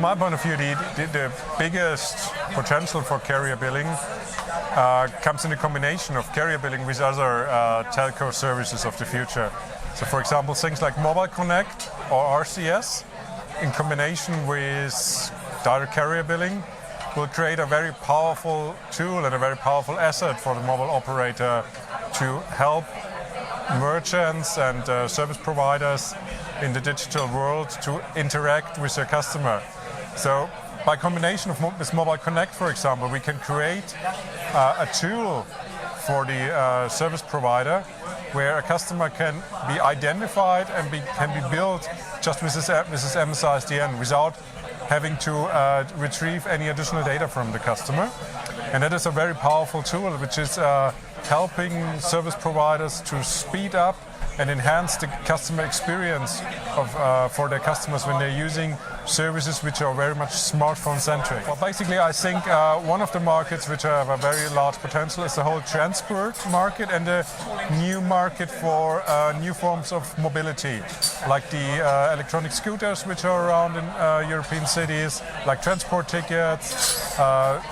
from my point of view, the biggest potential for carrier billing comes in the combination of carrier billing with other telco services of the future. So for example, things like Mobile Connect or RCS in combination with direct carrier billing will create a very powerful tool and a very powerful asset for the mobile operator to help merchants and service providers in the digital world to interact with their customer. So by combination with Mobile Connect, for example, we can create a tool for the service provider where a customer can be identified and can be billed just with this MSISDN without having to retrieve any additional data from the customer. And that is a very powerful tool which is helping service providers to speed up and enhance the customer experience for their customers when they're using services which are very much smartphone-centric. Well, basically, I think one of the markets which have a very large potential is the whole transport market and the new market for new forms of mobility, like the electronic scooters which are around in European cities, like transport tickets,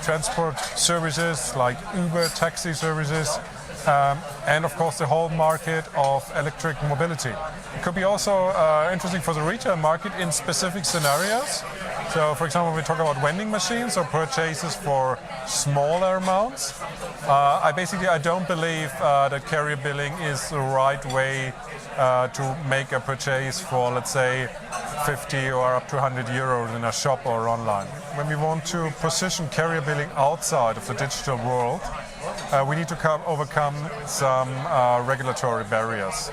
transport services like Uber, taxi services, and of course the whole market of electric mobility. It could be also interesting for the retail market in specific scenarios. So for example, we talk about vending machines or purchases for smaller amounts. I don't believe that carrier billing is the right way to make a purchase for, let's say, 50 or up to 100 euros in a shop or online. When we want to position carrier billing outside of the digital world, we need to overcome some regulatory barriers.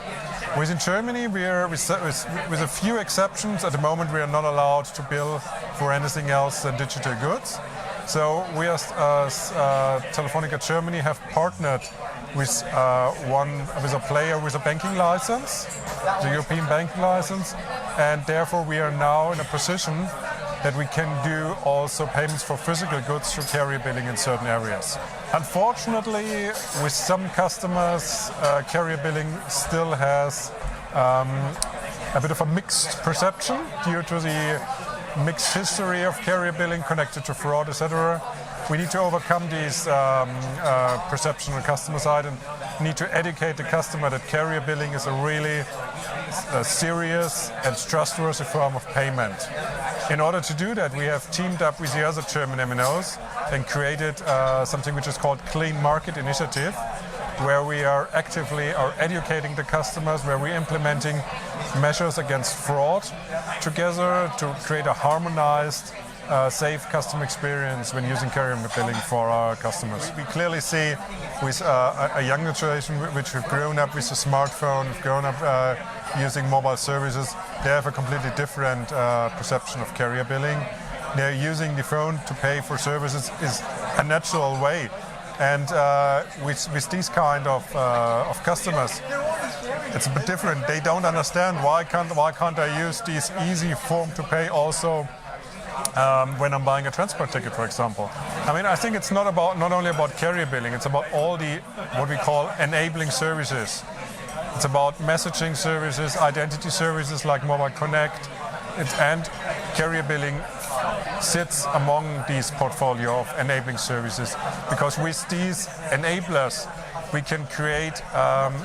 Within Germany, with a few exceptions, at the moment we are not allowed to bill for anything else than digital goods. So we as Telefonica Germany have partnered with a player with a banking license, the European banking license, and therefore we are now in a position that we can do also payments for physical goods through carrier billing in certain areas. Unfortunately, with some customers, carrier billing still has a bit of a mixed perception due to the mixed history of carrier billing connected to fraud, etc. We need to overcome these perception on the customer side and need to educate the customer that carrier billing is a really serious and trustworthy form of payment. In order to do that, we have teamed up with the other German MNOs and created something which is called Clean Market Initiative, where we are actively educating the customers, where we're implementing measures against fraud together to create a harmonized, safe customer experience when using carrier billing for our customers. We clearly see with a younger generation which have grown up with a smartphone, have grown up using mobile services, they have a completely different perception of carrier billing. They're using the phone to pay for services is a natural way. And with these kind of customers, it's a bit different. They don't understand why can't I use this easy form to pay also when I'm buying a transport ticket, for example. I mean, I think it's not only about carrier billing. It's about all the what we call enabling services. It's about messaging services, identity services like Mobile Connect, and carrier billing sits among these portfolio of enabling services, because with these enablers we can create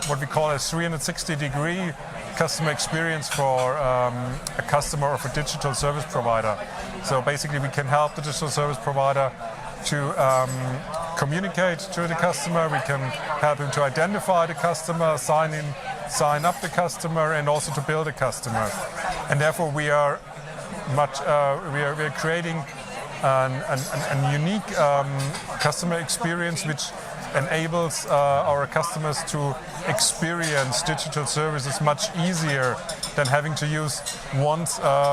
what we call a 360-degree customer experience for a customer of a digital service provider. So basically we can help the digital service provider to communicate to the customer, we can help him to identify the customer, sign up the customer, and also to bill the customer. And therefore we are creating a unique customer experience which enables our customers to experience digital services much easier than having to use one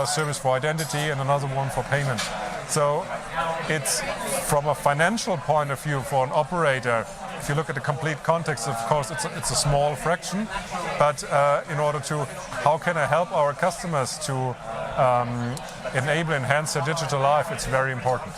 service for identity and another one for payment. So it's from a financial point of view for an operator. If you look at the complete context, of course, it's a small fraction, but in order to, how can I help our customers to enable, enhance their digital life, it's very important.